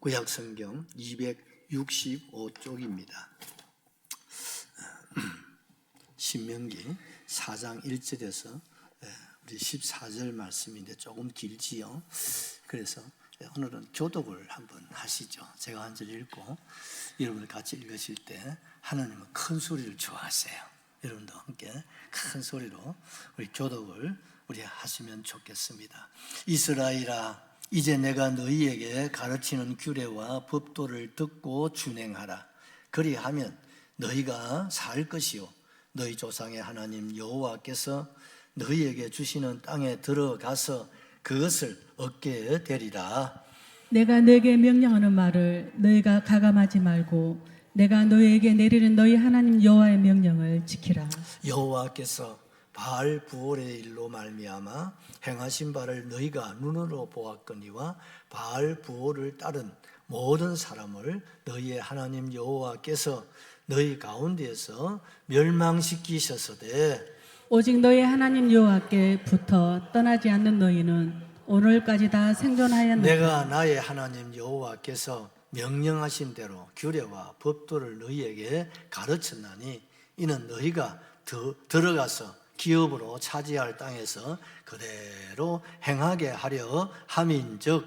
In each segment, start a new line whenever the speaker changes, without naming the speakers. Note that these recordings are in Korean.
구약성경 265쪽입니다. 신명기 4장 1절에서 우리 14절 말씀인데 조금 길지요. 그래서 오늘은 교독을 한번 하시죠. 제가 한 절 읽고 여러분 같이 읽으실 때 하나님은 큰 소리를 좋아하세요. 여러분도 함께 큰 소리로 우리 교독을 우리 하시면 좋겠습니다. 이스라엘아, 이제 내가 너희에게 가르치는 규례와 법도를 듣고 준행하라. 그리하면 너희가 살 것이요 너희 조상의 하나님 여호와께서 너희에게 주시는 땅에 들어가서 그것을 얻게 되리라.
내가 너에게 명령하는 말을 너희가 가감하지 말고 내가 너희에게 내리는 너희 하나님 여호와의 명령을 지키라.
여호와께서 바알 부올의 일로 말미암아 행하신 바를 너희가 눈으로 보았거니와 바알 부올을 따른 모든 사람을 너희의 하나님 여호와께서 너희 가운데에서 멸망시키셨으되
오직 너희 하나님 여호와께 붙어 떠나지 않는 너희는 오늘까지 다 생존하였느니라.
내가 나의 하나님 여호와께서 명령하신 대로 규례와 법도를 너희에게 가르쳤나니 이는 너희가 들어가서 기업으로 차지할 땅에서 그대로 행하게 하려 함인즉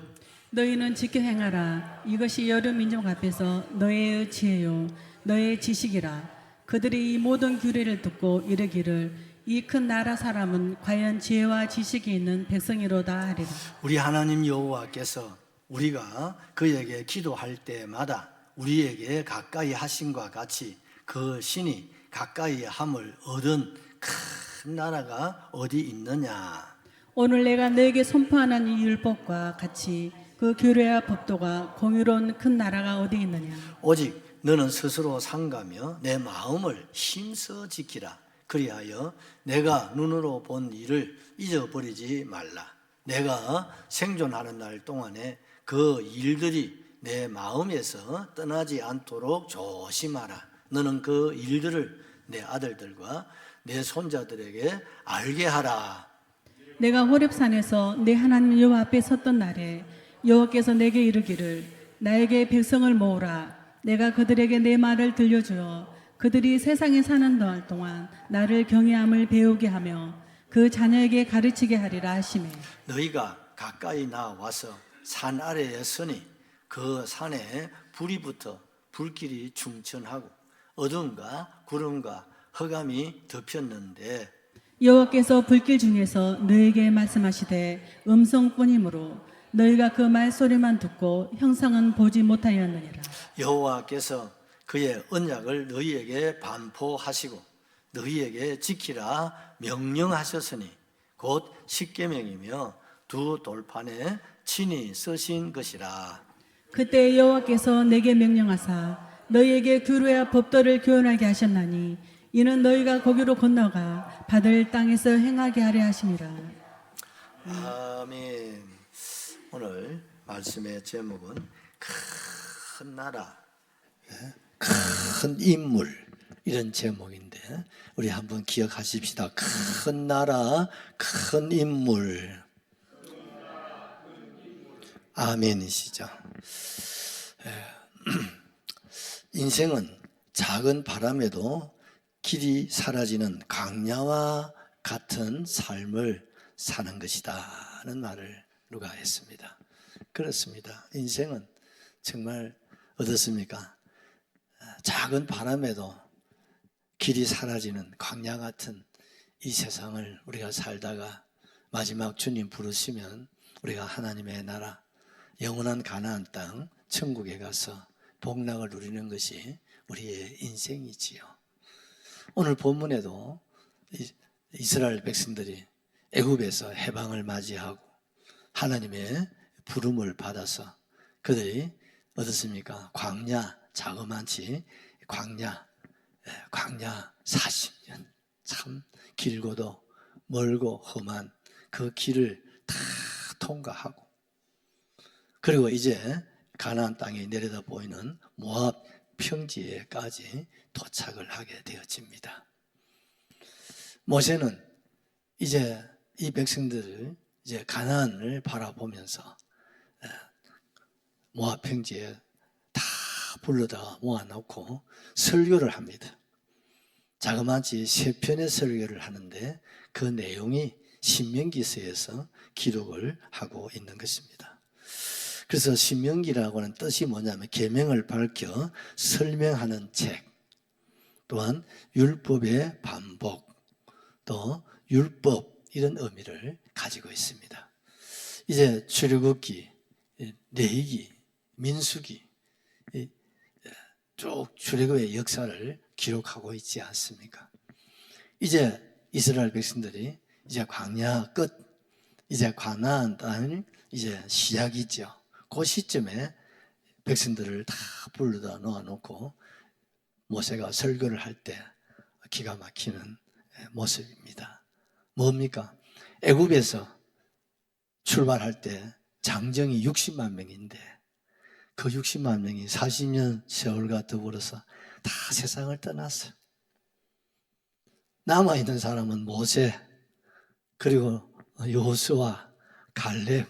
너희는 지켜 행하라. 이것이 여러 민족 앞에서 너희의 지혜요 너희의 지식이라. 그들이 이 모든 규례를 듣고 이르기를 이 큰 나라 사람은 과연 지혜와 지식이 있는 백성이로다 하리라.
우리 하나님 여호와께서 우리가 그에게 기도할 때마다 우리에게 가까이 하심과 같이 그 신이 가까이 함을 얻은 큰 나라가 어디 있느냐.
오늘 내가 너에게 선포하는 이 율법과 같이 그 규례와 법도가 공유로운 큰 나라가 어디 있느냐.
오직 너는 스스로 삼가며 내 마음을 힘써 지키라. 그리하여 내가 눈으로 본 일을 잊어버리지 말라. 내가 생존하는 날 동안에 그 일들이 내 마음에서 떠나지 않도록 조심하라. 너는 그 일들을 내 아들들과 내 손자들에게 알게 하라.
내가 호렙산에서 내 하나님 여호와 앞에 섰던 날에 여호와께서 내게 이르기를 나에게 백성을 모으라. 내가 그들에게 내 말을 들려주어 그들이 세상에 사는 날 동안 나를 경외함을 배우게 하며 그 자녀에게 가르치게 하리라 하시매
너희가 가까이 나와서 산 아래에 서니 그 산에 불이 붙어 불길이 충천하고 어둠과 구름과 흑암이 덮였는데
여호와께서 불길 중에서 너에게 말씀하시되 음성뿐이므로 너희가 그 말소리만 듣고 형상은 보지 못하였느니라.
여호와께서 그의 언약을 너희에게 반포하시고 너희에게 지키라 명령하셨으니 곧 십계명이며 두 돌판에 친히 쓰신 것이라.
그때 여호와께서 내게 명령하사 너희에게 규례와 법도를 교훈하게 하셨나니 이는 너희가 거기로 건너가 받을 땅에서 행하게 하려 하심이라.
아멘. 오늘 말씀의 제목은 큰 나라, 큰 인물 이런 제목인데 우리 한번 기억하십시다. 큰 나라, 큰 인물. 아멘이시죠. 인생은 작은 바람에도 길이 사라지는 광야와 같은 삶을 사는 것이다 하는 말을 누가 했습니다. 그렇습니다. 인생은 정말 어떻습니까? 작은 바람에도 길이 사라지는 광야 같은 이 세상을 우리가 살다가 마지막 주님 부르시면 우리가 하나님의 나라 영원한 가나안 땅 천국에 가서 복락을 누리는 것이 우리의 인생이지요. 오늘 본문에도 이스라엘 백성들이 애굽에서 해방을 맞이하고 하나님의 부름을 받아서 그들이 어떻습니까? 광야 자그만치 광야 40년 참 길고도 멀고 험한 그 길을 다 통과하고 그리고 이제 가나안 땅에 내려다 보이는 모압 평지에까지 도착을 하게 되어집니다. 모세는 이제 이 백성들을 이제 가나안을 바라보면서 모압 평지에 다 불러다가 모아놓고 설교를 합니다. 자그마치 3편의 설교를 하는데 그 내용이 신명기서에서 기록을 하고 있는 것입니다. 그래서 신명기라고 하는 뜻이 뭐냐면 계명을 밝혀 설명하는 책, 또한 율법의 반복, 또 율법 이런 의미를 가지고 있습니다. 이제 출애굽기, 레위기, 민수기 쭉 출애굽의 역사를 기록하고 있지 않습니까? 이제 이스라엘 백성들이 이제 광야 끝, 이제 가나안 땅 이제 시작이죠. 그 시점에 백성들을 다 불러다 놓아놓고 모세가 설교를 할 때 기가 막히는 모습입니다. 뭡니까? 애굽에서 출발할 때 장정이 60만 명인데 그 60만 명이 40년 세월과 더불어서 다 세상을 떠났어요. 남아있는 사람은 모세, 그리고 여호수아, 갈렙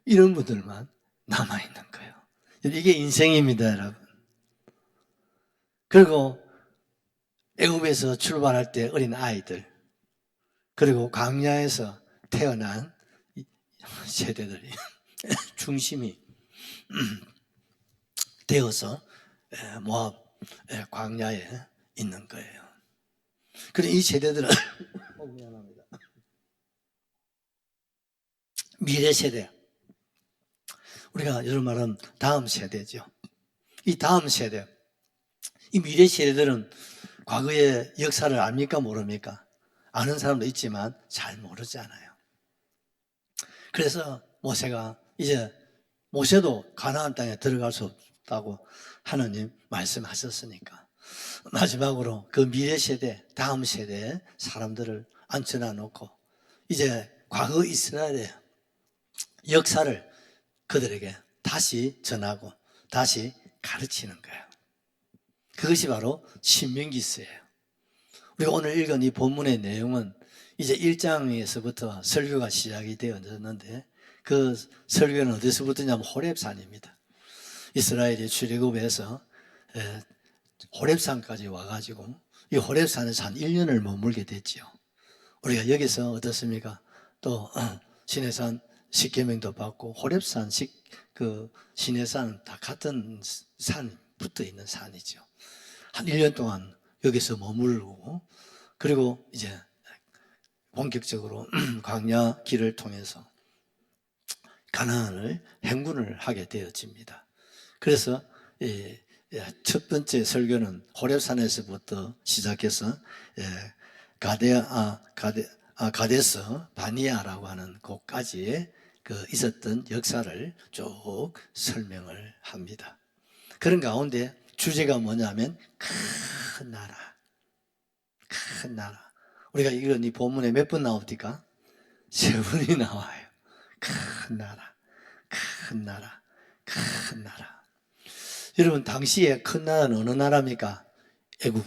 이런 분들만 남아있는 거예요. 이게 인생입니다, 여러분. 그리고 애굽에서 출발할 때 어린 아이들, 그리고 광야에서 태어난 세대들이 중심이 되어서 모압 광야에 있는 거예요. 그런데 이 세대들은 미안합니다. 미래 세대, 우리가 요즘 말하는 다음 세대죠. 이 다음 세대, 이 미래 세대들은 과거의 역사를 압니까 모릅니까? 아는 사람도 있지만 잘 모르잖아요. 그래서 모세가 이제 모세도 가나안 땅에 들어갈 수 없다고 하나님 말씀하셨으니까 마지막으로 그 미래 세대, 다음 세대의 사람들을 앉혀놔 놓고 이제 과거 이스라엘의 역사를 그들에게 다시 전하고 다시 가르치는 거예요. 그것이 바로 신명기서예요. 우리가 오늘 읽은 이 본문의 내용은 이제 1장에서부터 설교가 시작이 되었는데 그 설교는 어디서부터냐면 호렙산입니다. 이스라엘이 출애굽해서 호렙산까지 와가지고 이 호렙산에서 한 1년을 머물게 됐죠. 우리가 여기서 어떻습니까? 또 시내산 십계명도 받고 호렙산, 그 시내산 다 같은 산 붙어 있는 산이죠. 한 1년 동안 여기서 머물고 그리고 이제 본격적으로 광야 길을 통해서 가나안을 행군을 하게 되어집니다. 그래서 첫 번째 설교는 호렙산에서부터 시작해서 가데스 바니아라고 하는 곳까지 그 있었던 역사를 쭉 설명을 합니다. 그런 가운데 주제가 뭐냐면 큰 나라, 큰 나라. 우리가 이런 이 본문에 몇 번 나옵니까? 3번이 나와요. 큰 나라, 큰 나라, 큰 나라. 여러분 당시에 큰 나라는 어느 나라입니까? 애굽.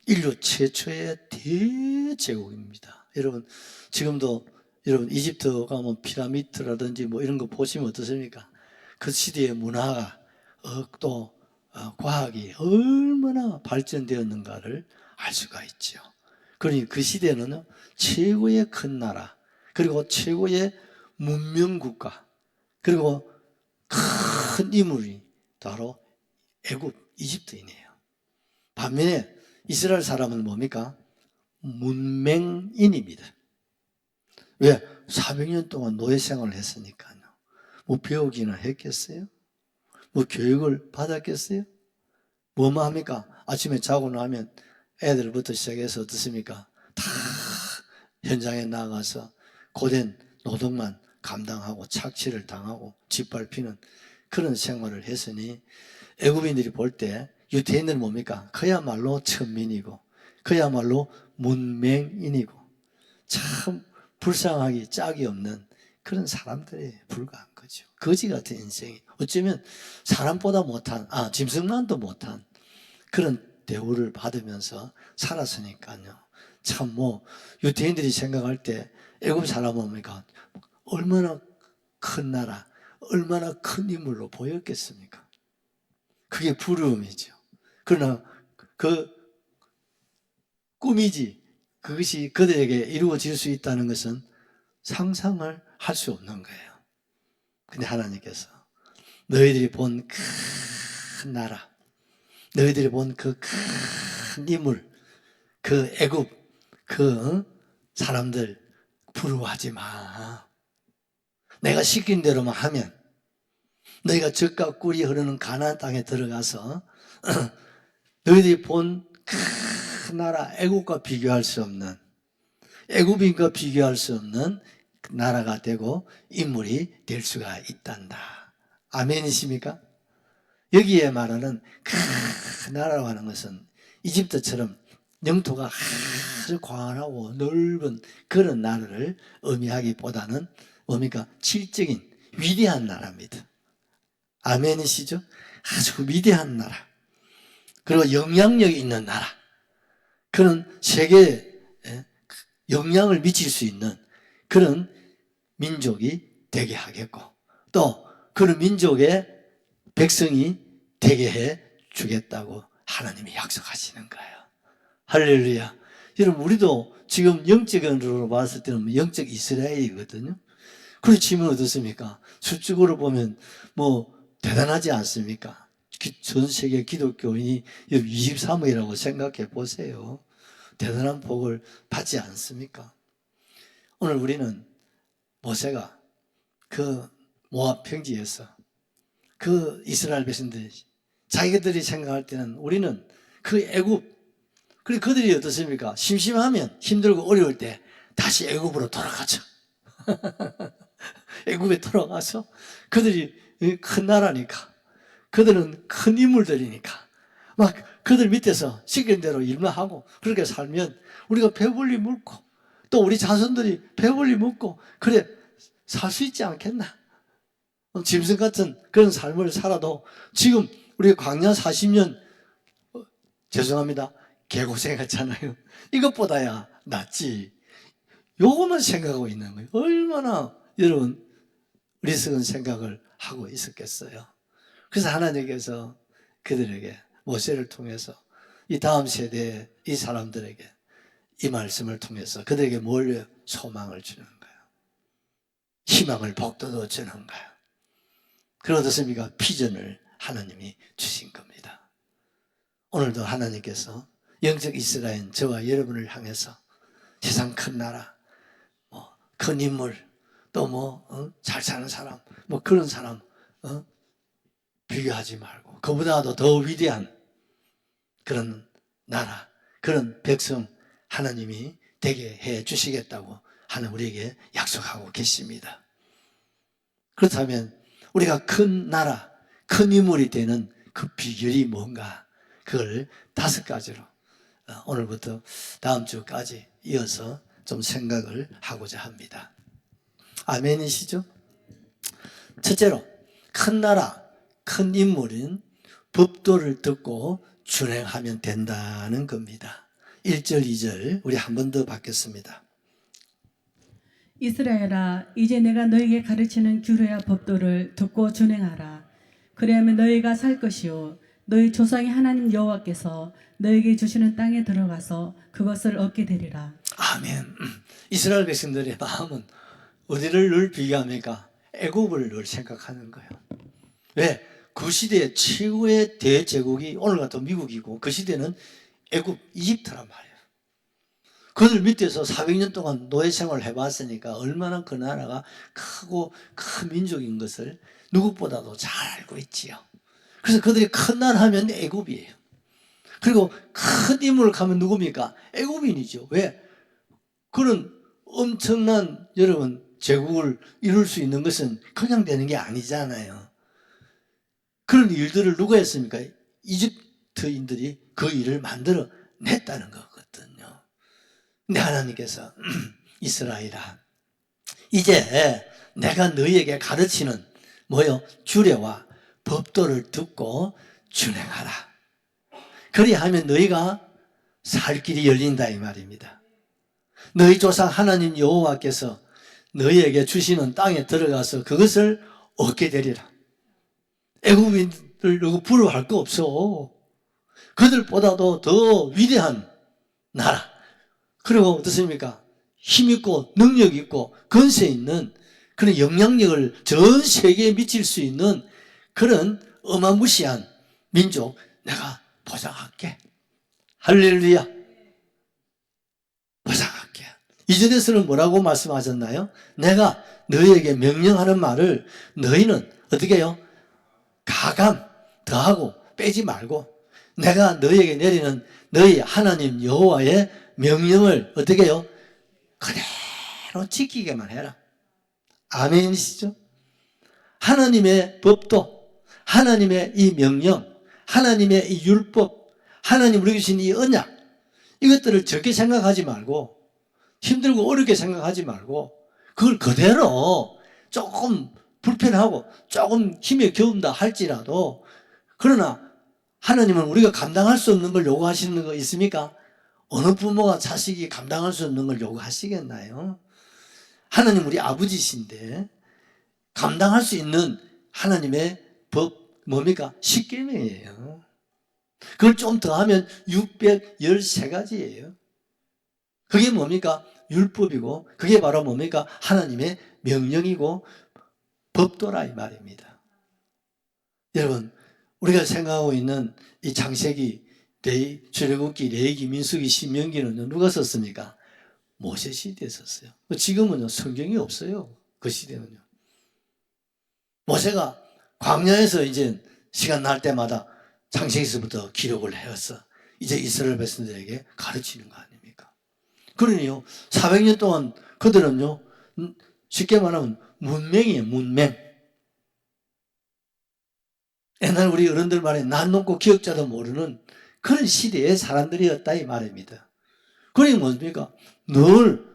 인류 최초의 대제국입니다. 여러분 지금도 여러분 이집트 가면 피라미드라든지 뭐 이런 거 보시면 어떻습니까? 그 시대의 문화가 또 과학이 얼마나 발전되었는가를 알 수가 있죠. 그러니 그 시대는 최고의 큰 나라, 그리고 최고의 문명국가, 그리고 큰 인물이 바로 애굽, 이집트인이에요. 반면에 이스라엘 사람은 뭡니까? 문맹인입니다. 왜? 400년 동안 노예 생활을 했으니까요. 뭐 배우기나 했겠어요? 뭐 교육을 받았겠어요? 뭐만 합니까? 아침에 자고 나면 애들부터 시작해서 어떻습니까? 다 현장에 나가서 고된 노동만 감당하고 착취를 당하고 짓밟히는 그런 생활을 했으니 애굽인들이 볼 때 유대인들은 뭡니까? 그야말로 천민이고 그야말로 문맹인이고 참 불쌍하기 짝이 없는 그런 사람들에 불과한 거죠. 거지 같은 인생이 어쩌면 사람보다 못한, 짐승만도 못한 그런 대우를 받으면서 살았으니까요. 참 유대인들이 생각할 때 애굽 사람은 뭡니까? 얼마나 큰 나라, 얼마나 큰 인물로 보였겠습니까? 그게 부러움이죠. 그러나 그 꿈이지 그것이 그들에게 이루어질 수 있다는 것은 상상을 할 수 없는 거예요. 근데 하나님께서 너희들이 본 큰 나라, 너희들이 본 그 큰 인물, 그 애굽, 그 사람들 부러워하지 마. 내가 시킨 대로만 하면 너희가 젖과 꿀이 흐르는 가나안 땅에 들어가서 너희들이 본 큰 나라 애굽과 비교할 수 없는, 애굽인과 비교할 수 없는 나라가 되고 인물이 될 수가 있단다. 아멘이십니까? 여기에 말하는 큰 나라라고 하는 것은 이집트처럼 영토가 아주 광활하고 넓은 그런 나라를 의미하기보다는 뭡니까? 질적인 위대한 나라입니다. 아멘이시죠? 아주 위대한 나라. 그리고 영향력이 있는 나라. 그런 세계에 영향을 미칠 수 있는 그런 민족이 되게 하겠고, 또 그런 민족의 백성이 되게 해 주겠다고 하나님이 약속하시는 거예요. 할렐루야. 여러분, 우리도 지금 영적으로 봤을 때는 영적 이스라엘이거든요. 그렇지만 어떻습니까? 수적으로 보면 뭐 대단하지 않습니까? 전 세계 기독교인이 23억이라고 생각해 보세요. 대단한 복을 받지 않습니까? 오늘 우리는 모세가 그 모압 평지에서 그 이스라엘 백성들이 자기들이 생각할 때는 우리는 그 애굽, 그리고 그들이 어떻습니까? 심심하면 힘들고 어려울 때 다시 애굽으로 돌아가죠. 애굽에 돌아가서 그들이 큰 나라니까, 그들은 큰 인물들이니까 막 그들 밑에서 시키는 대로 일만 하고 그렇게 살면 우리가 배불리 먹고 또 우리 자손들이 배불리 먹고 그래 살 수 있지 않겠나? 짐승 같은 그런 삶을 살아도 지금 우리 광야 40년 죄송합니다. 개고생했잖아요. 이것보다야 낫지. 요것만 생각하고 있는 거예요. 얼마나 여러분 어리석은 생각을 하고 있었겠어요. 그래서 하나님께서 그들에게 모세를 통해서 이 다음 세대의 이 사람들에게 이 말씀을 통해서 그들에게 뭘 소망을 주는 거예요. 희망을 복돋워 주는 거예요. 그리고 어떻습니까? 비전을 하나님이 주신 겁니다. 오늘도 하나님께서 영적 이스라엘 저와 여러분을 향해서 세상 큰 나라, 큰 인물, 또 잘 사는 사람, 그런 사람 비교하지 말고 그보다도 더 위대한 그런 나라, 그런 백성 하나님이 되게 해 주시겠다고 하는 우리에게 약속하고 계십니다. 그렇다면 우리가 큰 나라, 큰 인물이 되는 그 비결이 뭔가, 그걸 5가지로 오늘부터 다음 주까지 이어서 좀 생각을 하고자 합니다. 아멘이시죠? 첫째로 큰 나라, 큰 인물인 법도를 듣고 준행하면 된다는 겁니다. 1절, 2절 우리 한 번 더 받겠습니다.
이스라엘아, 이제 내가 너에게 가르치는 규례와 법도를 듣고 준행하라. 그리하면 너희가 살 것이요 너희 조상의 하나님 여호와께서 너에게 주시는 땅에 들어가서 그것을 얻게 되리라.
아멘. 이스라엘 백성들의 마음은 어디를 늘 비교합니까? 애굽을 늘 생각하는 거예요. 왜? 그 시대의 최고의 대제국이 오늘 같은 미국이고 그 시대는 애굽, 이집트란 말이에요. 그들 밑에서 400년 동안 노예 생활을 해봤으니까 얼마나 그 나라가 크고 큰 민족인 것을 누구보다도 잘 알고 있지요. 그래서 그들이 큰 나라 하면 애굽이에요. 그리고 큰 인물을 가면 누굽니까? 애굽인이죠. 왜? 그런 엄청난 여러분 제국을 이룰 수 있는 것은 그냥 되는 게 아니잖아요. 그런 일들을 누가 했습니까? 이집트인들이 그 일을 만들어 냈다는 거거든요. 근데 하나님께서 이스라엘아, 이제 내가 너희에게 가르치는 규례와 법도를 듣고 준행하라. 그리하면 너희가 살 길이 열린다 이 말입니다. 너희 조상 하나님 여호와께서 너희에게 주시는 땅에 들어가서 그것을 얻게 되리라. 애국인들 누구 부러워할 거 없어. 그들보다도 더 위대한 나라. 그리고 어떻습니까? 힘있고 능력 있고 건세 있는 그런 영향력을 전 세계에 미칠 수 있는 그런 어마무시한 민족 내가 보장할게. 할렐루야. 보장할게. 이전에서는 뭐라고 말씀하셨나요? 내가 너희에게 명령하는 말을 너희는 어떻게 해요? 가감 더하고 빼지 말고 내가 너희에게 내리는 너희 하나님 여호와의 명령을 어떻게 해요? 그대로 지키게만 해라. 아멘이시죠? 하나님의 법도, 하나님의 이 명령, 하나님의 이 율법, 하나님 우리에게 주신 이 언약, 이것들을 적게 생각하지 말고 힘들고 어렵게 생각하지 말고 그걸 그대로 조금 불편하고 조금 힘에 겨운다 할지라도 그러나 하나님은 우리가 감당할 수 없는 걸 요구하시는 거 있습니까? 어느 부모가 자식이 감당할 수 없는 걸 요구하시겠나요? 하나님 우리 아버지신데 감당할 수 있는 하나님의 법 뭡니까? 십계명이에요. 그걸 좀 더하면 613가지예요. 그게 뭡니까? 율법이고 그게 바로 뭡니까? 하나님의 명령이고 법도라 이 말입니다. 여러분 우리가 생각하고 있는 이 창세기, 출애굽기, 레위기, 민수기, 신명기는 누가 썼습니까? 모세 시대에 썼어요. 지금은요 성경이 없어요. 그 시대는요. 모세가 광야에서 이제 시간 날 때마다 창세기서부터 기록을 해서 이제 이스라엘 백성들에게 가르치는 거 아닙니까? 그러니요 400년 동안 그들은요 쉽게 말하면 문맹이에요. 문맹. 옛날 우리 어른들 말에 난 놓고 기억자도 모르는 그런 시대의 사람들이었다 이 말입니다. 그러니 뭡니까? 늘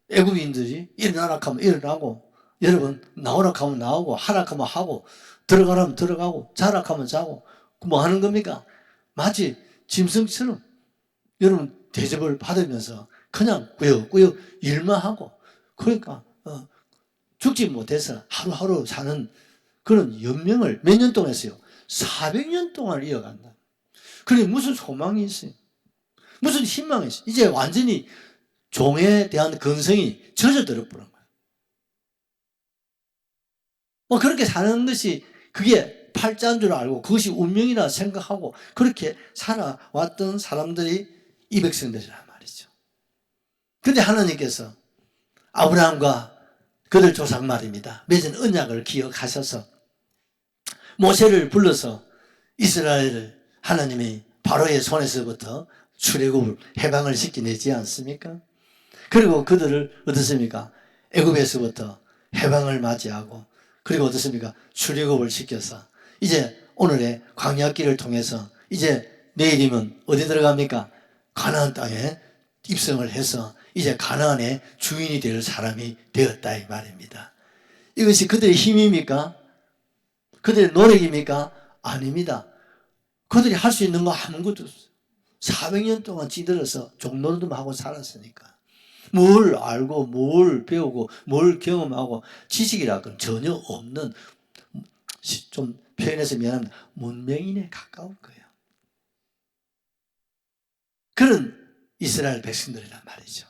애국인들이 일어나라 하면 일어나고 여러분 나오라 하면 나오고 하라 하면 하고 들어가라면 들어가고 자라 하면 자고 뭐 하는 겁니까? 마치 짐승처럼 여러분 대접을 받으면서 그냥 꾸역꾸역 일만 하고 그러니까 죽지 못해서 하루하루 사는 그런 연명을 몇 년 동안 했어요? 400년 동안 이어간다. 그러니 무슨 소망이 있어요? 무슨 희망이 있어요? 이제 완전히 종에 대한 근성이 젖어들어 버린 거예요. 그렇게 사는 것이 그게 팔자인 줄 알고 그것이 운명이라 생각하고 그렇게 살아왔던 사람들이 이 백성들이란 말이죠. 그런데 하나님께서 아브라함과 그들 조상 말입니다. 맺은 언약을 기억하셔서 모세를 불러서 이스라엘을 하나님이 바로의 손에서부터 출애굽을 해방을 시켜내지 않습니까? 그리고 그들을 어떻습니까? 애굽에서부터 해방을 맞이하고 그리고 어떻습니까? 출애굽을 시켜서 이제 오늘의 광야길을 통해서 이제 내일이면 어디 들어갑니까? 가나안 땅에 입성을 해서 이제 가나안의 주인이 될 사람이 되었다 이 말입니다. 이것이 그들의 힘입니까? 그들의 노력입니까? 아닙니다. 그들이 할 수 있는 거 아무것도 없어요. 400년 동안 찌들어서 종노릇만 하고 살았으니까. 뭘 알고 뭘 배우고 뭘 경험하고 지식이라고는 전혀 없는 좀 표현해서 미안합니다. 문맹인에 가까울 거예요. 그런 이스라엘 백성들이란 말이죠.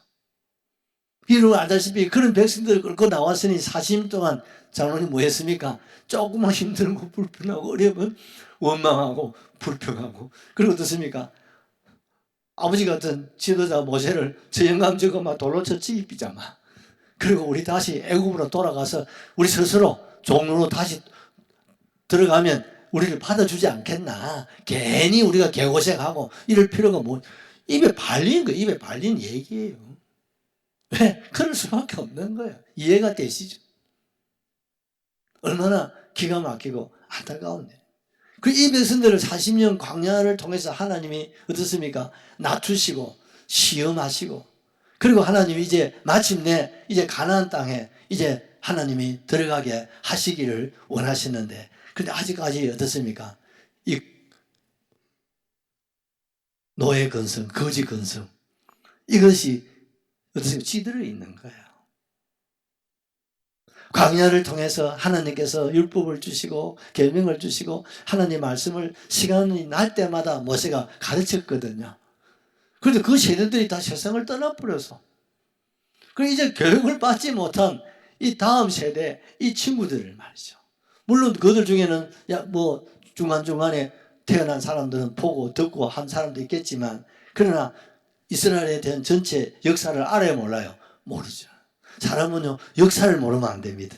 여러분 알다시피 그런 백성들을 끌고 나왔으니 40년 동안 장로님 뭐 했습니까? 조금만 힘들고 불편하고 어려우면 원망하고 불평하고 그리고 어떻습니까? 아버지 같은 지도자 모세를 저 영감 저거 막 돌로 쳤지 이 비자마. 그리고 우리 다시 애굽으로 돌아가서 우리 스스로 종로로 다시 들어가면 우리를 받아주지 않겠나. 괜히 우리가 개고생하고 이럴 필요가 뭐 입에 발린 거예요. 입에 발린 얘기예요. 왜? 그럴 수밖에 없는 거예요. 이해가 되시죠? 얼마나 기가 막히고 안타까운데. 그 이 백성들을 40년 광야를 통해서 하나님이 어떻습니까? 낮추시고 시험하시고 그리고 하나님이 이제 마침내 이제 가나안 땅에 이제 하나님이 들어가게 하시기를 원하시는데 그런데 아직까지 어떻습니까? 이 노예 근성, 거지 근성 이것이 어떻습니까? 찌들어 있는 거예요. 광야를 통해서 하나님께서 율법을 주시고 계명을 주시고 하나님 말씀을 시간이 날 때마다 모세가 가르쳤거든요. 그런데 그 세대들이 다 세상을 떠나버려서 그럼 이제 교육을 받지 못한 이 다음 세대 이 친구들을 말이죠. 물론 그들 중에는 뭐 중간중간에 태어난 사람들은 보고 듣고 한 사람도 있겠지만 그러나 이스라엘에 대한 전체 역사를 알아요 몰라요? 모르죠. 사람은요 역사를 모르면 안 됩니다.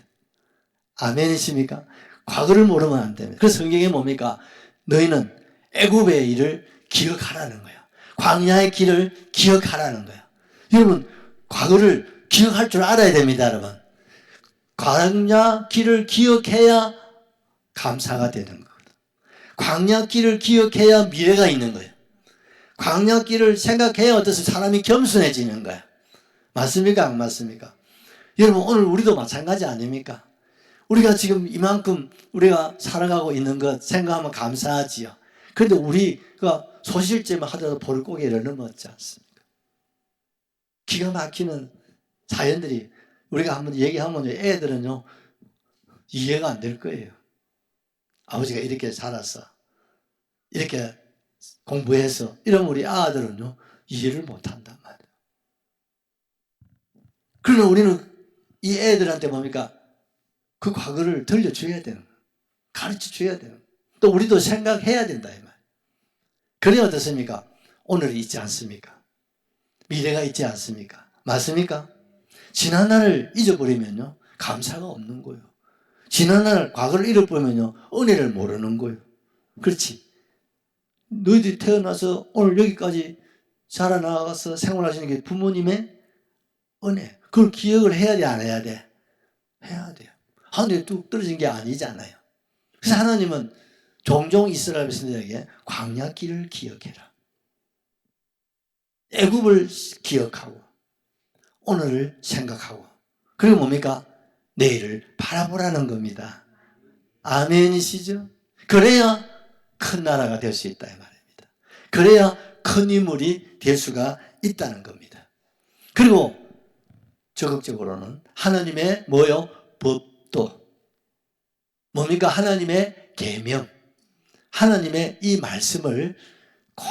아멘이십니까? 과거를 모르면 안 됩니다. 그래서 성경에 뭡니까? 너희는 애굽의 일을 기억하라는 거예요. 광야의 길을 기억하라는 거예요. 여러분 과거를 기억할 줄 알아야 됩니다. 여러분 광야 길을 기억해야 감사가 되는 거거든요. 광야 길을 기억해야 미래가 있는 거예요. 광야 길을 생각해야 어떠세요? 사람이 겸손해지는 거예요. 맞습니까? 안 맞습니까? 여러분 오늘 우리도 마찬가지 아닙니까? 우리가 지금 이만큼 우리가 살아가고 있는 것 생각하면 감사하지요. 그런데 우리가 소실제만 하더라도 볼고개를 넘었지 않습니까? 기가 막히는 사연들이 우리가 한번 얘기하면 애들은요 이해가 안 될 거예요. 아버지가 이렇게 살아서 이렇게 공부해서 이러면 우리 아들은요 이해를 못한단 말이에요. 그러나 우리는 이 애들한테 뭡니까? 그 과거를 들려줘야 되는 거예요. 가르쳐줘야 되는 거예요. 또 우리도 생각해야 된다 이 말. 그래야 어떻습니까? 오늘이 있지 않습니까? 미래가 있지 않습니까? 맞습니까? 지난 날을 잊어버리면요 감사가 없는 거예요. 지난 날 과거를 잃어버리면요 은혜를 모르는 거예요. 그렇지? 너희들이 태어나서 오늘 여기까지 자라나가서 생활하시는 게 부모님의 은혜. 그걸 기억을 해야 돼, 안 해야 돼? 해야 돼요. 하늘에 뚝 떨어진 게 아니잖아요. 그래서 하나님은 종종 이스라엘 백성들에게 광야 길을 기억해라. 애굽을 기억하고 오늘을 생각하고 그리고 뭡니까? 내일을 바라보라는 겁니다. 아멘이시죠? 그래야 큰 나라가 될 수 있다 이 말입니다. 그래야 큰 인물이 될 수가 있다는 겁니다. 그리고 적극적으로는 하나님의 뭐요? 법도 뭡니까? 하나님의 계명 하나님의 이 말씀을 꼭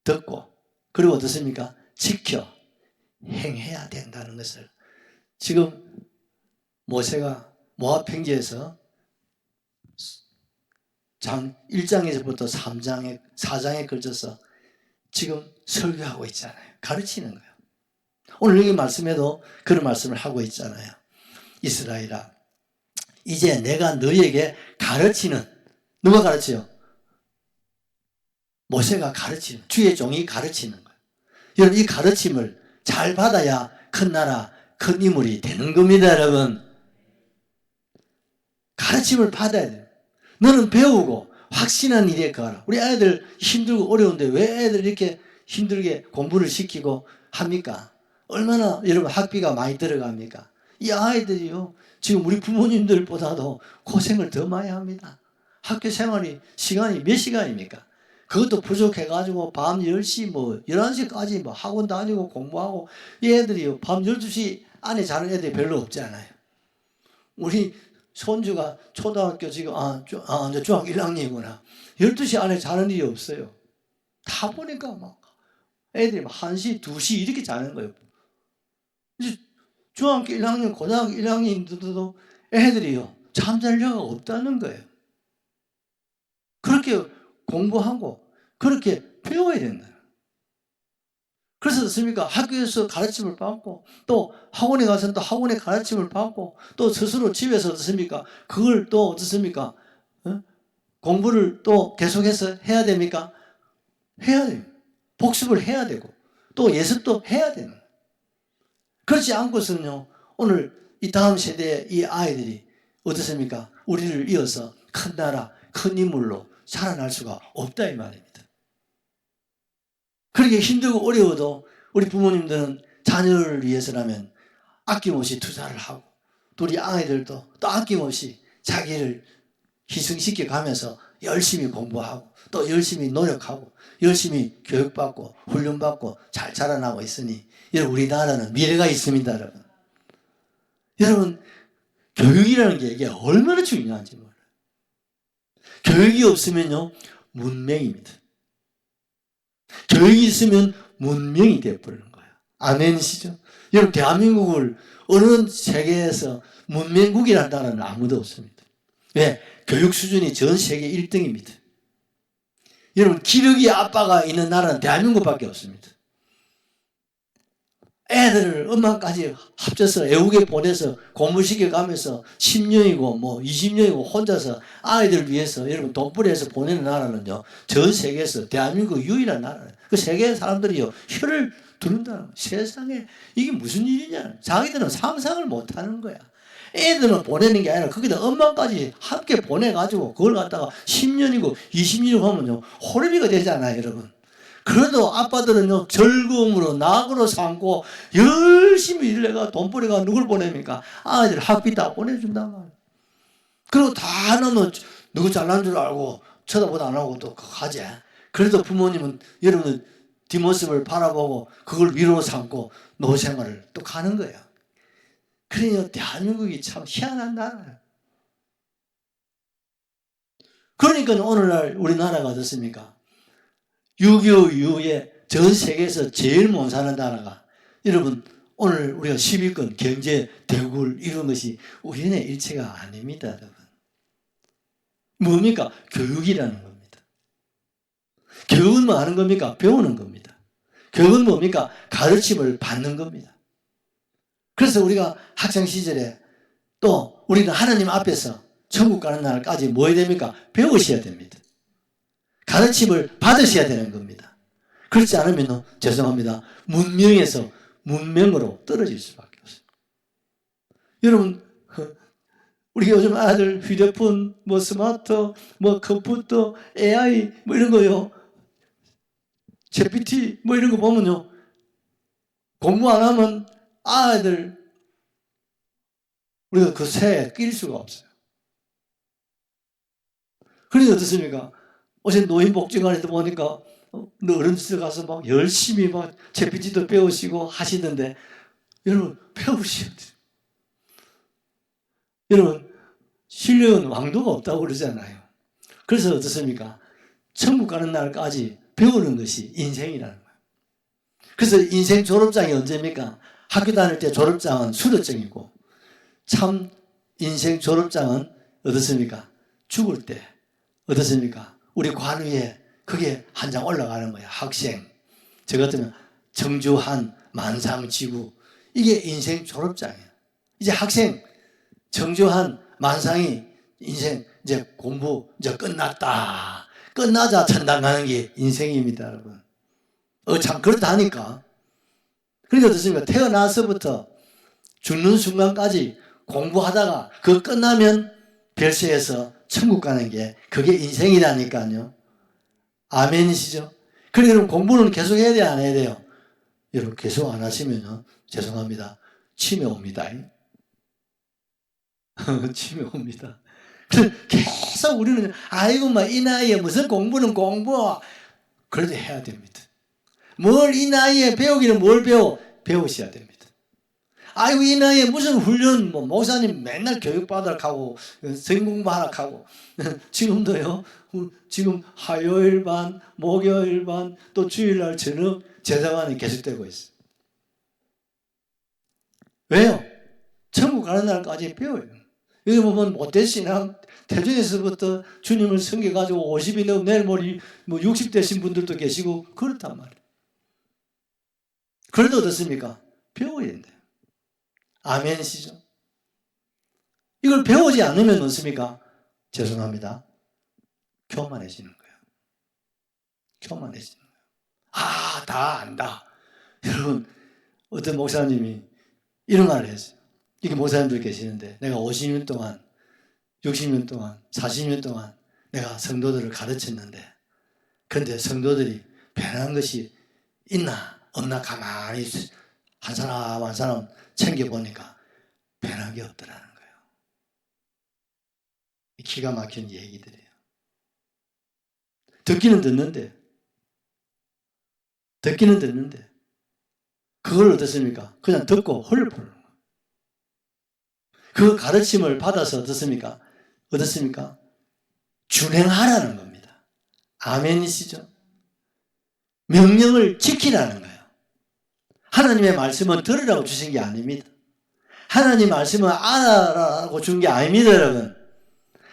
듣고 그리고 어떻습니까? 지켜 행해야 된다는 것을 지금 모세가 모압 평지에서 1장에서부터 4장에 걸쳐서 지금 설교하고 있잖아요. 가르치는 거예요. 오늘 여기 말씀에도 그런 말씀을 하고 있잖아요. 이스라엘아, 이제 내가 너희에게 가르치는, 누가 가르쳐요? 모세가 가르치는, 주의 종이 가르치는 거예요. 여러분 이 가르침을 잘 받아야 큰 나라, 큰 인물이 되는 겁니다, 여러분. 가르침을 받아야 돼요. 너는 배우고 확신한 일에 가라. 우리 아이들 힘들고 어려운데 왜 애들 이렇게 힘들게 공부를 시키고 합니까? 얼마나 여러분 학비가 많이 들어갑니까? 이 아이들이요 지금 우리 부모님들보다도 고생을 더 많이 합니다. 학교 생활이 시간이 몇 시간입니까? 그것도 부족해가지고 밤 10시 11시까지 학원 다니고 공부하고 이 애들이요 밤 12시 안에 자는 애들이 별로 없잖아요. 우리 손주가 초등학교 지금 이제 중학교 1학년이구나. 12시 안에 자는 일이 없어요. 다 보니까 막 애들이 1시, 2시 이렇게 자는 거예요. 이제 중학교 1학년, 고등학교 1학년들도 애들이요 잠잘 여가 없다는 거예요. 그렇게 공부하고 그렇게 배워야 된다. 그래서 어떻습니까? 학교에서 가르침을 받고 또 학원에 가서는 또 학원에 가르침을 받고 또 스스로 집에서 어떻습니까? 그걸 또 어떻습니까? 공부를 또 계속해서 해야 됩니까? 해야 돼요. 복습을 해야 되고 또 예습도 해야 되는 거예요. 그렇지 않고서는요 오늘 이 다음 세대의 이 아이들이 어떻습니까? 우리를 이어서 큰 나라, 큰 인물로 자라날 수가 없다 이 말입니다. 그렇게 힘들고 어려워도 우리 부모님들은 자녀를 위해서라면 아낌없이 투자를 하고 또 우리 아이들도 또 아낌없이 자기를 희생시켜 가면서 열심히 공부하고 또 열심히 노력하고 열심히 교육받고 훈련받고 잘 자라나고 있으니 여러분 우리나라는 미래가 있습니다. 여러분 여러분, 교육이라는 게 이게 얼마나 중요한지 몰라요. 교육이 없으면요, 문맹입니다. 교육이 있으면 문명이 되어버리는 거예요. 아멘이시죠? 여러분, 대한민국을 어느 세계에서 문명국이라는 나라는 아무도 없습니다. 왜? 교육 수준이 전 세계 1등입니다. 여러분, 기러기 아빠가 있는 나라는 대한민국밖에 없습니다. 애들을 엄마까지 합쳐서 애국에 보내서 공부시켜가면서 10년이고 뭐 20년이고 혼자서 아이들 위해서 여러분 돈벌이해서 보내는 나라는요, 전 세계에서 대한민국 유일한 나라예요. 그 세계 사람들이요, 혀를 두른다는 거예요. 세상에 이게 무슨 일이냐. 자기들은 상상을 못하는 거야. 애들은 보내는 게 아니라 거기다 엄마까지 함께 보내가지고 그걸 갖다가 10년이고 20년이고 하면요, 호르비가 되잖아요, 여러분. 그래도 아빠들은요, 즐거움으로 낙으로 삼고 열심히 일해가 돈벌이가 누굴 보냅니까? 아이들 학비 다 보내준단 말이에요. 그리고 다 나는 누구 잘난 줄 알고 쳐다보도 안 하고 또 가지. 그래도 부모님은 여러분 뒷모습을 바라보고 그걸 위로 삼고 노생활을 또 가는 거예요. 그러니까 대한민국이 참 희한한 나라예요. 그러니까 오늘날 우리나라가 어떻습니까? 6.25 이후에 전 세계에서 제일 못 사는 나라가, 여러분, 오늘 우리가 10위권 경제 대국을 이룬 것이 우리네 일체가 아닙니다, 여러분. 뭡니까? 교육이라는 겁니다. 교육은 뭐 하는 겁니까? 배우는 겁니다. 교육은 뭡니까? 가르침을 받는 겁니다. 그래서 우리가 학창 시절에 또 우리는 하나님 앞에서 천국 가는 날까지 뭐 해야 됩니까? 배우셔야 됩니다. 가르침을 받으셔야 되는 겁니다. 그렇지 않으면 죄송합니다, 문명에서 문명으로 떨어질 수밖에 없어요. 여러분, 우리 요즘 아들 휴대폰, 뭐 스마트, 뭐 컴퓨터, AI 뭐 이런 거요, GPT 뭐 이런 거 보면요, 공부 안 하면 아이들 우리가 그 새에 낄 수가 없어요. 그러니 어떻습니까? 어제 노인복지관에도 보니까 어른들 가서 막 열심히 막 GPT도 배우시고 하시던데, 여러분 배우셔야 돼요. 여러분, 신령은 왕도가 없다고 그러잖아요. 그래서 어떻습니까? 천국 가는 날까지 배우는 것이 인생이라는 거예요. 그래서 인생 졸업장이 언제입니까? 학교 다닐 때 졸업장은 수료증이고, 참 인생 졸업장은 어떻습니까? 죽을 때 어떻습니까? 우리 관 위에 그게 한 장 올라가는 거예요. 학생. 저 같으면 정주한 만상지구. 이게 인생 졸업장이에요. 이제 학생 정주한 만상이 인생 이제 공부 이제 끝났다. 끝나자 천당 가는 게 인생입니다, 여러분. 참 그렇다니까. 그러니까 어떻습니까? 태어나서부터 죽는 순간까지 공부하다가 그거 끝나면 별세에서 천국 가는 게 그게 인생이라니까요. 아멘이시죠? 그러니까 여러분 공부는 계속 해야 돼요, 안 해야 돼요? 여러분 계속 안 하시면 죄송합니다, 치매 옵니다. 치매 옵니다. 그래서 계속 우리는 아이고 뭐 이 나이에 무슨 공부는 공부, 그래도 해야 됩니다. 뭘 이 나이에 배우기는 뭘 배우셔야 됩니다. 아이고 이 나이에 무슨 훈련, 뭐 목사님 맨날 교육받으러 가고 성경 공부하러 가고 지금도요, 지금 화요일 반, 목요일 반, 또 주일날 저녁 제사관이 계속되고 있어요. 왜요? 천국 가는 날까지 배워요. 여기 보면 모태신앙 태중에서부터 주님을 섬겨가지고 50이 넘어 내일 모레 뭐 60 되신 분들도 계시고 그렇단 말이에요. 그래도 어떻습니까? 배워야 된대요. 아멘이시죠? 이걸 배우지 않으면 어떻습니까? 죄송합니다, 교만해지는 거예요. 교만해지는 거예요. 아, 다 안다. 여러분, 어떤 목사님이 이런 말을 했어요. 이게 목사님들 계시는데, 내가 50년 동안, 60년 동안, 40년 동안 내가 성도들을 가르쳤는데, 그런데 성도들이 변한 것이 있나 없나 가만히 한 사람 한 사람 챙겨보니까 변한 게 없더라는 거예요. 기가 막힌 얘기들이에요. 듣기는 듣는데 그걸 어떻습니까? 그냥 듣고 헐려버리는 거예요. 그 가르침을 받아서 어떻습니까? 준행하라는 겁니다. 아멘이시죠? 명령을 지키라는 거예요. 하나님의 말씀은 들으라고 주신 게 아닙니다. 하나님 말씀은 알아라고 준 게 아닙니다, 여러분.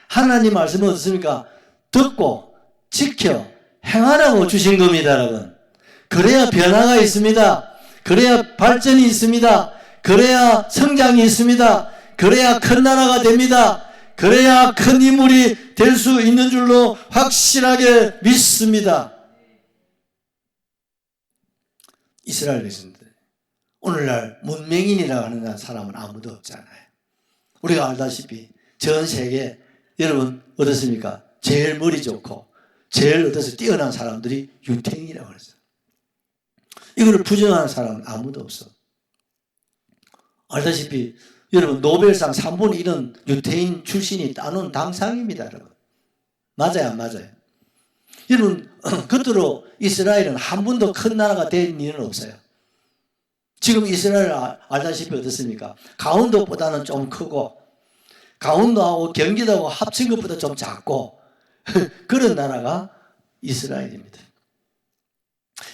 하나님 말씀은 어떻습니까? 듣고 지켜 행하라고 주신 겁니다, 여러분. 그래야 변화가 있습니다. 그래야 발전이 있습니다. 그래야 성장이 있습니다. 그래야 큰 나라가 됩니다. 그래야 큰 인물이 될 수 있는 줄로 확실하게 믿습니다. 이스라엘 백성들, 오늘날 문명인이라고 하는 사람은 아무도 없잖아요. 우리가 알다시피 전 세계 여러분 어떻습니까? 제일 머리 좋고 제일 어떠서 뛰어난 사람들이 유태인이라고 그랬어요. 이거를 부정하는 사람은 아무도 없어. 알다시피 여러분 노벨상 3분의 1은 유태인 출신이 따놓은 당상입니다, 여러분. 맞아요, 안 맞아요? 여러분 겉으로 이스라엘은 한 번도 큰 나라가 된 일은 없어요. 지금 이스라엘 알다시피 어떻습니까? 강원도보다는 좀 크고 강원도하고 경기도하고 합친 것보다 좀 작고 그런 나라가 이스라엘입니다.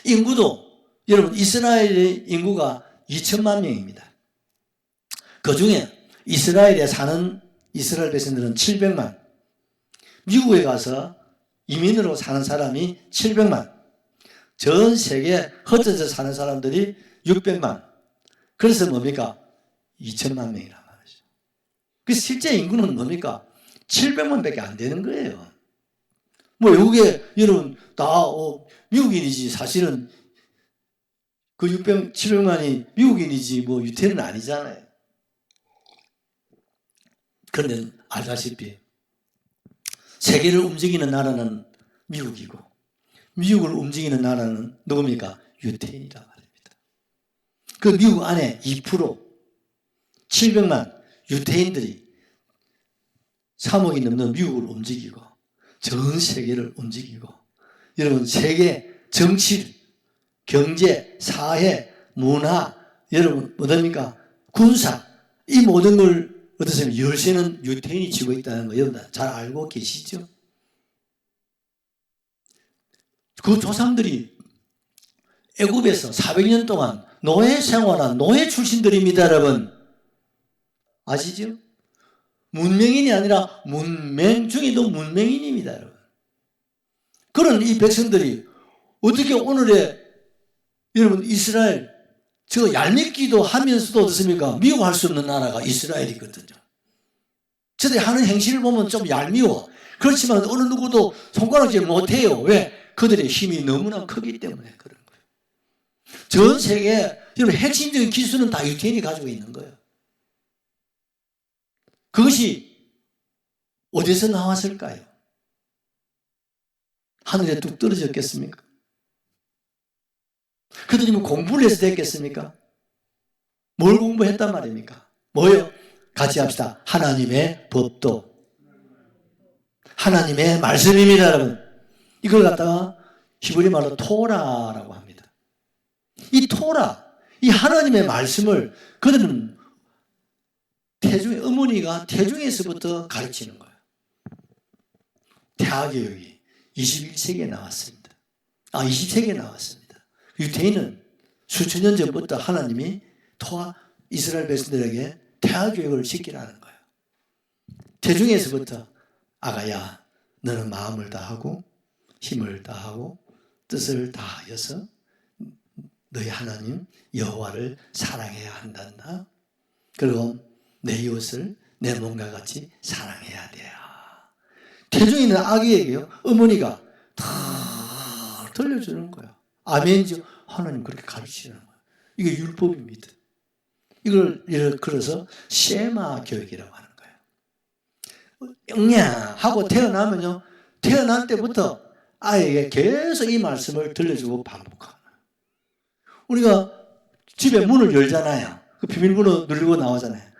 인구도 여러분 이스라엘의 인구가 2천만 명입니다. 그 중에 이스라엘에 사는 이스라엘 백성들은 700만, 미국에 가서 이민으로 사는 사람이 700만, 전 세계 흩어져 사는 사람들이 600만. 그래서 뭡니까? 2천만 명이란 말이죠. 그래서 실제 인구는 뭡니까? 700만밖에 안 되는 거예요. 뭐 외국에 여러분 다 미국인이지 사실은 그 700만이 미국인이지 뭐 유태인은 아니잖아요. 그런데 알다시피 세계를 움직이는 나라는 미국이고 미국을 움직이는 나라는 누굽니까? 유태인이라 말입니다. 그 미국 안에 2% 700만 유태인들이 3억이 넘는 미국을 움직이고 전 세계를 움직이고 여러분 세계 정치, 경제, 사회, 문화 여러분 뭐됩니까? 군사 이 모든 걸 어떠세요? 열쇠는 유태인이 쥐고 있다는 거 여러분 잘 알고 계시죠? 그 조상들이 애굽에서 400년 동안 노예 생활한 노예 출신들입니다, 여러분. 아시죠? 문명인이 아니라 문맹 중에도 문맹인입니다, 여러분. 그런 이 백성들이 어떻게 오늘의 여러분 이스라엘 저 얄밉기도 하면서도 어떻습니까? 미워할 수 없는 나라가 이스라엘이거든요. 저들이 하는 행실을 보면 좀 얄미워. 그렇지만 어느 누구도 손가락질 못해요. 왜? 그들의 힘이 너무나 크기 때문에 그런 거예요. 전 세계 여러분 핵심적인 기술은 다 유태인이 가지고 있는 거예요. 그것이 어디서 나왔을까요? 하늘에 뚝 떨어졌겠습니까? 그들이 뭐 공부를 해서 됐겠습니까? 뭘 공부했단 말입니까? 뭐요? 같이 합시다. 하나님의 법도. 하나님의 말씀입니다, 여러분. 이걸 갖다가 히브리 말로 토라라고 합니다. 이 토라, 이 하나님의 말씀을 그들은 어머니가 태중에서부터 가르치는 거예요. 태아교육이 21세기에 나왔습니다. 20세기에 나왔습니다. 유태인은 수천 년 전부터 하나님이 이스라엘 백성들에게 태아교육을 시키라는 거예요. 태중에서부터 아가야 너는 마음을 다하고 힘을 다하고 뜻을 다하여서 너희 하나님 여호와를 사랑해야 한단다. 그리고 내 이웃을 내 몸과 같이 사랑해야 돼요. 태중에 있는 아기에게요 어머니가 다 들려주는 거예요. 아멘이죠. 하나님 그렇게 가르치는 거예요. 이게 율법입니다. 이걸 예를 들어서 쉐마 교육이라고 하는 거예요. 영야하고 태어나면요 태어날 때부터 아이에게 계속 이 말씀을 들려주고 반복하는 거예요. 우리가 집에 문을 열잖아요. 그 비밀번호 누르고 나오잖아요.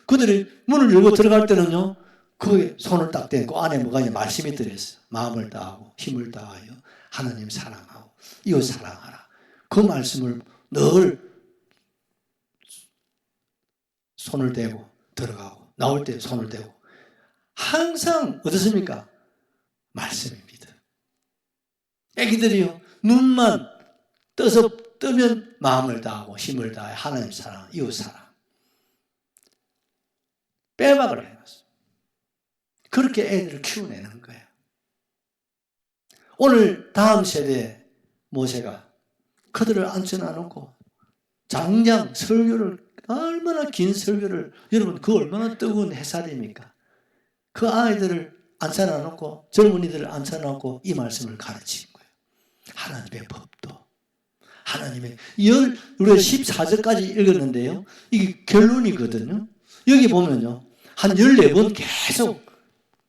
그들이 문을 열고 들어갈 때는요 거기에 손을 딱 대고 안에 뭐가 있냐 말씀이 들어있어요. 마음을 다하고 힘을 다하여 하나님 사랑하고 이웃 사랑하라. 그 말씀을 늘 손을 대고 들어가고 나올 때 손을 대고 항상 어떻습니까? 말씀입니다. 애기들이요 눈만 뜨면 마음을 다하고 힘을 다해 하나님 사랑, 이웃 사랑 빼박을 해놨어요. 그렇게 애들을 키워내는 거예요. 오늘 다음 세대 모세가 그들을 앉혀놔놓고 장장 설교를 얼마나 긴 설교를 여러분 그 얼마나 뜨거운 햇살입니까? 그 아이들을 앉혀놔놓고 젊은이들을 앉혀놓고 이 말씀을 가르치는 거예요. 하나님의 법도 하나님의 우리가 14절까지 읽었는데요. 이게 결론이거든요. 여기 보면요. 한 14번 계속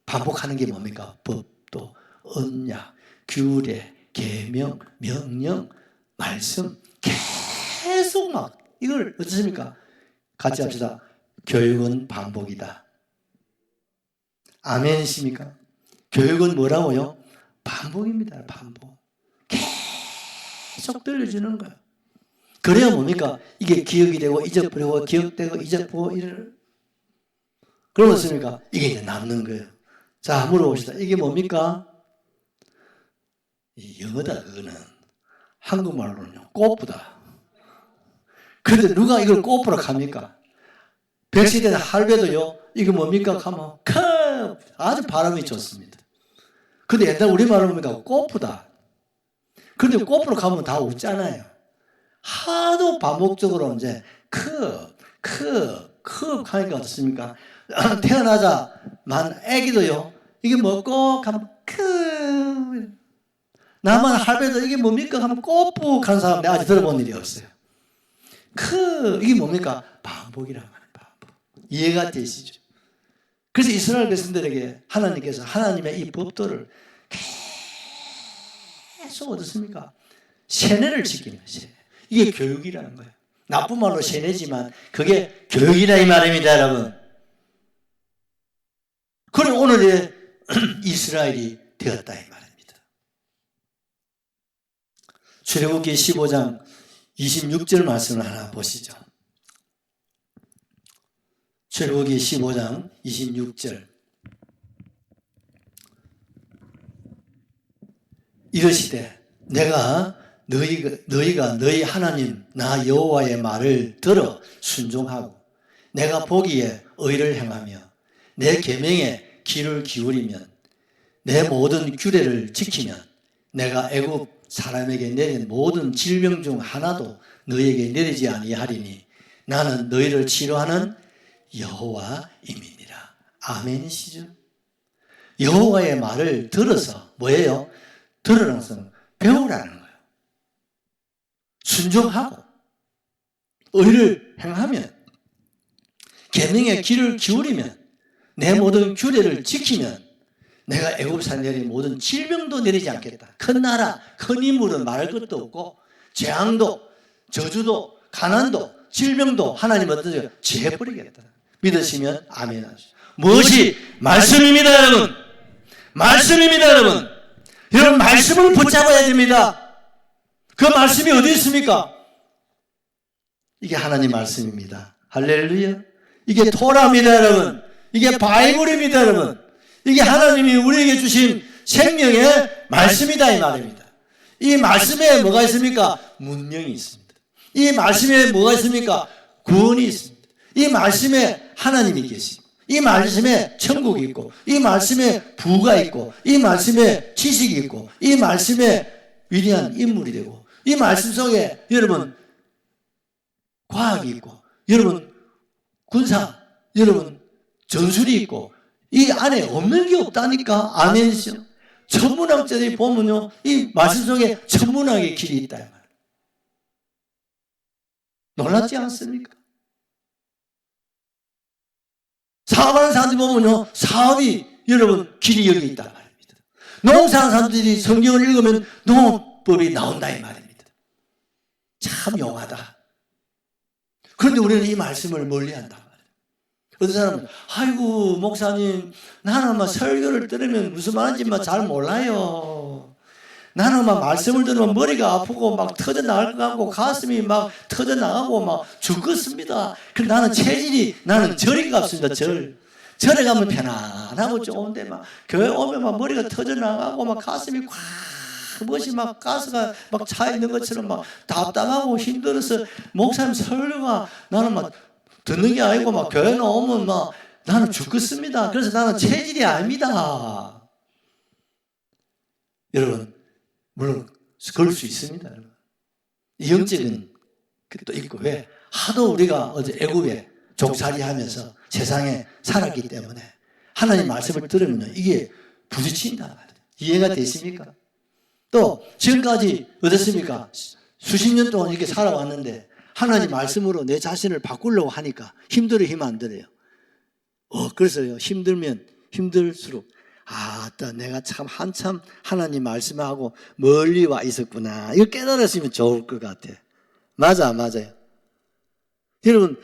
반복하는 게 뭡니까? 법도, 언약, 규례, 계명, 명령, 말씀 계속 막 이걸 어떻습니까? 같이 합시다. 교육은 반복이다. 아멘이십니까? 교육은 뭐라고요? 반복입니다. 반복. 계속 들려주는 거예요. 그래야 뭡니까? 이게 기억이 되고 잊어버리고 기억되고 잊어버리고 이럴. 그러면 어떻습니까? 이게 이제 남는 거예요. 자, 물어봅시다. 이게 뭡니까? 영어다, 그거는. 한국말로는요, 꼬프다. 그런데 누가 이걸 꼬프라 합니까? 백시대는 할배도요, 이거 뭡니까? 하면, 아주 발음이 좋습니다. 근데 옛날 우리말로 뭡니까? 꼬프다. 그런데 꼬프로 가면 다 웃잖아요. 하도 반복적으로 이제, 하니까 어떻습니까? 태어나자만 애기도요, 이게 뭐고? 하면, 나만 할배도 이게 뭡니까? 하면 꼬북 하는 사람 내가 아직 들어본 일이 없어요. 이게 뭡니까? 반복이라고 하는 반복. 이해가 되시죠? 그래서 이스라엘 백성들에게 하나님께서 하나님의 이 법도를 계속 어떻습니까? 세뇌를 시키는 거예요. 이게 교육이라는 거예요. 나쁜 말로 세뇌지만 그게 교육이라 이 말입니다, 여러분. 그래 오늘의 이스라엘이 되었다 이 말입니다. 출애굽기 15장 26절 말씀을 하나 보시죠. 출애굽기 15장 26절. 이르시되 내가 너희가 너희 하나님 나 여호와의 말을 들어 순종하고 내가 보기에 의를 행하며 내 계명에 귀를 기울이면 내 모든 규례를 지키면 내가 애굽 사람에게 내린 모든 질병 중 하나도 너희에게 내리지 아니하리니 나는 너희를 치료하는 여호와임이니라. 아멘이시죠? 여호와의 말을 들어서 뭐예요? 들으라는 것은 배우라는 거예요. 순종하고 의를 행하면 계명에 귀를 기울이면 내 모든 규례를 지키면 내가 애굽산 내린 모든 질병도 내리지 않겠다. 큰 나라, 큰 인물은 말할 것도 없고 재앙도, 저주도, 가난도, 질병도 하나님 어떠세요? 지해버리겠다. 믿으시면 아멘 하시죠. 무엇이? 말씀입니다, 여러분. 말씀입니다, 여러분. 여러분 말씀을 붙잡아야 됩니다. 그 말씀이 어디 있습니까? 이게 하나님 말씀입니다. 할렐루야. 이게 토라입니다, 여러분. 이게 바이블입니다, 여러분. 이게 하나님이 우리에게 주신 생명의 말씀이다 이 말입니다. 이 말씀에 뭐가 있습니까? 문명이 있습니다. 이 말씀에 뭐가 있습니까? 구원이 있습니다. 이 말씀에 하나님이 계시고 이 말씀에 천국이 있고 이 말씀에 부가 있고 이 말씀에 지식이 있고 이 말씀에 위대한 인물이 되고 이 말씀 속에 여러분 과학이 있고 여러분 군사 여러분 전술이 있고 이 안에 없는 게 없다니까. 아멘이죠. 천문학자들이 보면요 이 말씀 속에 천문학의 길이 있다 이 말. 놀랍지 않습니까? 사업하는 사람들이 보면요 사업이 여러분 길이 여기 있다 말입니다. 농사하는 사람들이 성경을 읽으면 농업법이 나온다 이 말입니다. 참 용하다. 그런데 우리는 이 말씀을 멀리한다. 어떤 사람은 아이고 목사님 나는 설교를 들으면 무슨 말인지 잘 몰라요. 나는 막 말씀을 들으면 머리가 아프고 막 터져나갈 것 같고 가슴이 막 터져나가고 막 죽겠습니다. 그래서 나는 체질이 나는 절에 갔습니다. 절에 가면 편안하고 좋은데 막 교회 오면 막 머리가 터져나가고 막 가슴이 꽉 무엇이 막 가스가 막 차 있는 것처럼 막 답답하고 힘들어서 목사님 설교가 나는 막 듣는 게 아니고 막 교회 나오면 막 나는 죽겠습니다. 그래서 나는 체질이 아닙니다. 여러분, 물론 그럴 수 있습니다. 영적인 것도 있고, 왜? 하도 우리가 어제 애굽에 종살이 하면서 세상에 살았기 때문에 하나님 말씀을 들으면 이게 부딪힌다. 이해가 되십니까? 또 지금까지 어떻습니까? 수십 년 동안 이렇게 살아왔는데 하나님 말씀으로 내 자신을 바꾸려고 하니까 힘들어요, 힘 안 들어요? 그래서요, 힘들면 힘들수록 내가 참 한참 하나님 말씀하고 멀리 와 있었구나. 이거 깨달았으면 좋을 것 같아. 맞아요. 여러분,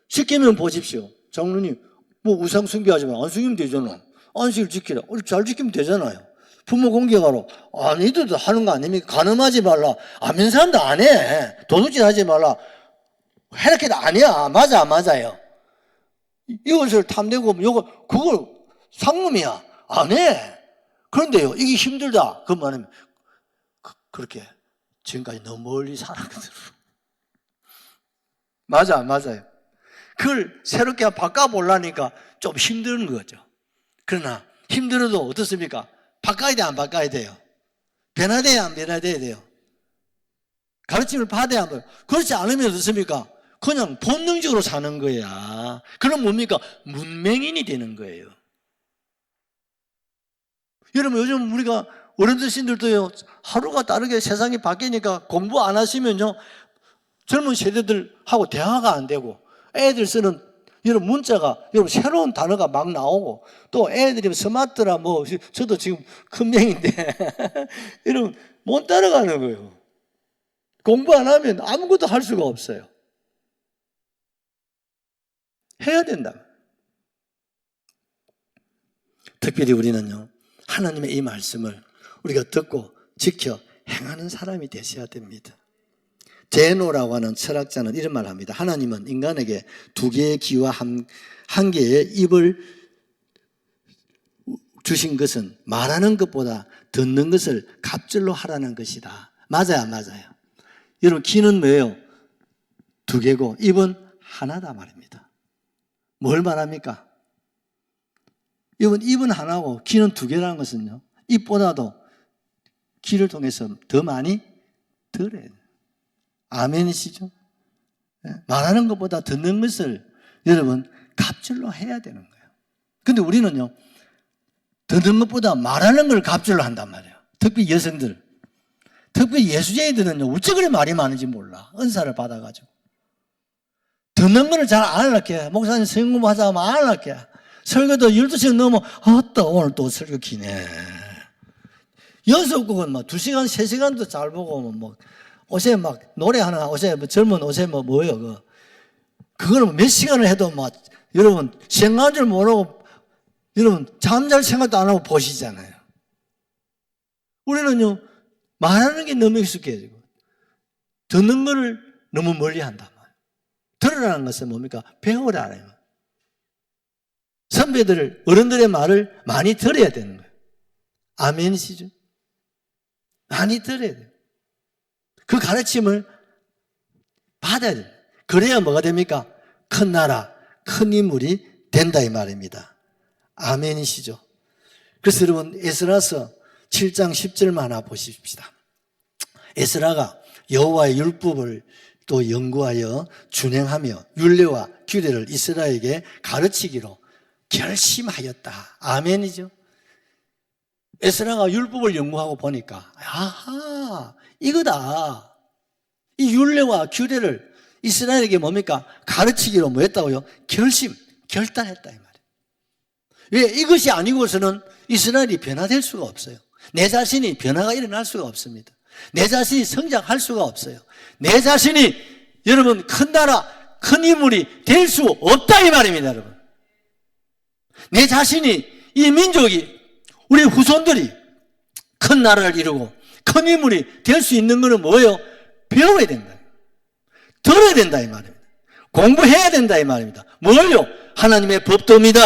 쉽게면 보십시오. 장로님, 뭐 우상 숭배하지 마. 안 숨기면 되잖아. 안식을 지키라. 잘 지키면 되잖아요. 부모 공경하러 이들도 하는 거 아닙니까? 간음하지 말라. 안 믿는 사람도 안 해. 도둑질 하지 말라. 해라해도 아니야. 맞아요. 이것을 탐내고 그걸 상놈이야. 안 해. 그런데요, 이게 힘들다. 그 말하면 그렇게 지금까지 너무 멀리 살았거든. 맞아요. 그걸 새롭게 바꿔보려니까 좀 힘든 거죠. 그러나 힘들어도 어떻습니까? 바꿔야 돼, 안 바꿔야 돼요? 변화돼야 안 변화돼야 돼요? 가르침을 받아야 안 받아요? 그렇지 않으면 어떻습니까? 그냥 본능적으로 사는 거야. 그럼 뭡니까? 문맹인이 되는 거예요. 여러분, 요즘 우리가 어른들신들도요, 하루가 다르게 세상이 바뀌니까 공부 안 하시면요, 젊은 세대들하고 대화가 안 되고, 애들 쓰는 여러분 문자가 여러분 새로운 단어가 막 나오고, 또 애들이 스마트라 저도 지금 큰 명인데 여러분 못 따라가는 거예요. 공부 안 하면 아무것도 할 수가 없어요. 해야 된다. 특별히 우리는요, 하나님의 이 말씀을 우리가 듣고 지켜 행하는 사람이 되셔야 됩니다. 제노라고 하는 철학자는 이런 말을 합니다. 하나님은 인간에게 두 개의 귀와 한 개의 입을 주신 것은 말하는 것보다 듣는 것을 갑절로 하라는 것이다. 맞아요. 여러분, 귀는 뭐예요? 두 개고 입은 하나다 말입니다. 뭘 말합니까? 입은 하나고 귀는 두 개라는 것은요, 입보다도 귀를 통해서 더 많이 들어야 돼요. 아멘이시죠? 말하는 것보다 듣는 것을 여러분 갑절로 해야 되는 거예요. 근데 우리는요, 듣는 것보다 말하는 걸 갑절로 한단 말이에요. 특히 여성들, 특히 예수쟁이들은요, 어째 그리 말이 많은지 몰라. 은사를 받아가지고 듣는 거를 잘 안 할게. 목사님 성공 하자 하면 안 할게. 설교도 12시간 넘어. 또 오늘 또 설교 기네. 연습곡은 2시간 3시간도 잘 보고 옷에 노래하는 옷에 젊은 옷에 뭐예요? 그걸 몇 시간을 해도 여러분 생각한 줄 모르고 여러분 잠잘 생각도 안 하고 보시잖아요. 우리는요, 말하는 게 너무 익숙해지고 듣는 거를 너무 멀리 한단 말이에요. 들으라는 것은 뭡니까? 배우라는 거예요. 선배들, 어른들의 말을 많이 들어야 되는 거예요. 아멘이시죠? 많이 들어야 돼요. 그 가르침을 받아야 돼요. 그래야 뭐가 됩니까? 큰 나라, 큰 인물이 된다 이 말입니다. 아멘이시죠? 그래서 여러분, 에스라서 7장 10절만 하나 보십시다. 에스라가 여호와의 율법을 또 연구하여 준행하며 율례와 규례를 이스라엘에게 가르치기로 결심하였다. 아멘이죠? 에스라가 율법을 연구하고 보니까 이거다. 이 율례와 규례를 이스라엘에게 뭡니까? 가르치기로 뭐 했다고요? 결단했다 이 말이에요. 왜? 이것이 아니고서는 이스라엘이 변화될 수가 없어요. 내 자신이 변화가 일어날 수가 없습니다. 내 자신이 성장할 수가 없어요. 내 자신이 여러분 큰 나라, 큰 인물이 될 수 없다 이 말입니다, 여러분. 내 자신이, 이 민족이, 우리 후손들이 큰 나라를 이루고
큰 인물이 될 수 있는 것은 뭐예요? 배워야 된다. 들어야 된다 이 말입니다. 공부해야 된다 이 말입니다. 뭘요? 하나님의 법도입니다.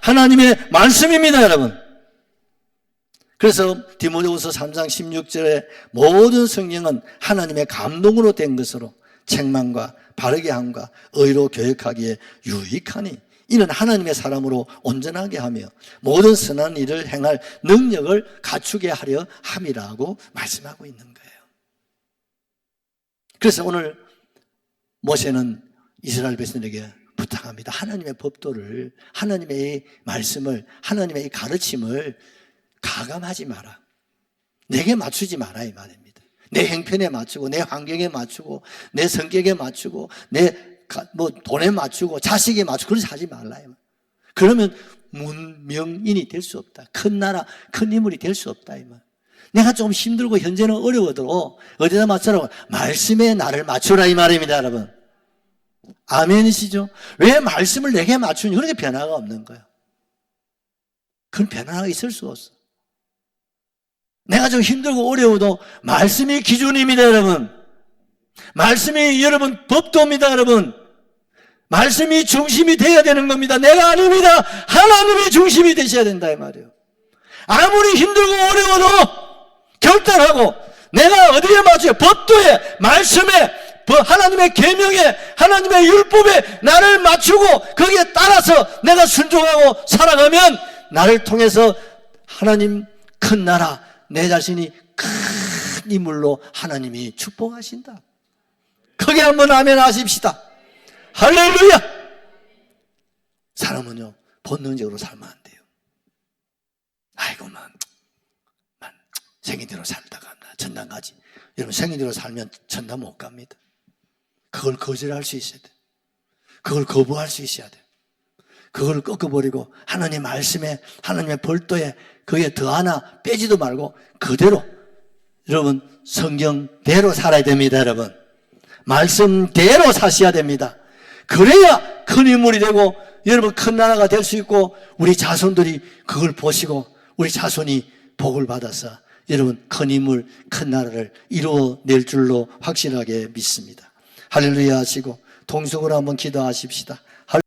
하나님의 말씀입니다, 여러분. 그래서 디모데후서 3장 16절에 모든 성경은 하나님의 감동으로 된 것으로 책망과 바르게 함과 의로 교육하기에 유익하니 이는 하나님의 사람으로 온전하게 하며 모든 선한 일을 행할 능력을 갖추게 하려 함이라고 말씀하고 있는 거예요. 그래서 오늘 모세는 이스라엘 백성에게 부탁합니다. 하나님의 법도를, 하나님의 말씀을, 하나님의 이 가르침을 가감하지 마라. 내게 맞추지 마라 이 말입니다. 내 형편에 맞추고 내 환경에 맞추고 내 성격에 맞추고 내 돈에 맞추고 자식에 맞추고 그렇게 하지 말라. 그러면 문명인이 될 수 없다. 큰 나라, 큰 인물이 될 수 없다 이 말. 내가 좀 힘들고 현재는 어려워도 어디다 맞추라고? 말씀에 나를 맞추라 이 말입니다, 여러분. 아멘이시죠? 왜 말씀을 내게 맞추니? 그렇게 변화가 없는 거예요. 그런 변화가 있을 수가 없어. 내가 좀 힘들고 어려워도 말씀이 기준입니다, 여러분. 말씀이 여러분 법도입니다, 여러분. 말씀이 중심이 되어야 되는 겁니다. 내가 아닙니다. 하나님이 중심이 되셔야 된다 이 말이에요. 아무리 힘들고 어려워도 결단하고 내가 어디에 맞춰요? 법도에, 말씀에, 하나님의 계명에, 하나님의 율법에 나를 맞추고 거기에 따라서 내가 순종하고 살아가면 나를 통해서 하나님 큰 나라, 내 자신이 큰 인물로 하나님이 축복하신다. 크게 한번 아멘 하십시다. 할렐루야. 사람은요 본능적으로 살면 안 돼요. 아이고만 생긴대로 살다가 나 전당 가지. 여러분 생긴대로 살면 전당 못 갑니다. 그걸 거절할 수 있어야 돼. 그걸 거부할 수 있어야 돼. 그걸 꺾어버리고 하나님 말씀에, 하나님의 벌도에 그게 더 하나 빼지도 말고 그대로 여러분 성경대로 살아야 됩니다. 여러분 말씀대로 사셔야 됩니다. 그래야 큰 인물이 되고 여러분 큰 나라가 될 수 있고 우리 자손들이 그걸 보시고 우리 자손이 복을 받아서 여러분 큰 인물, 큰 나라를 이루어낼 줄로 확실하게 믿습니다. 할렐루야 하시고 동성으로 한번 기도하십시다.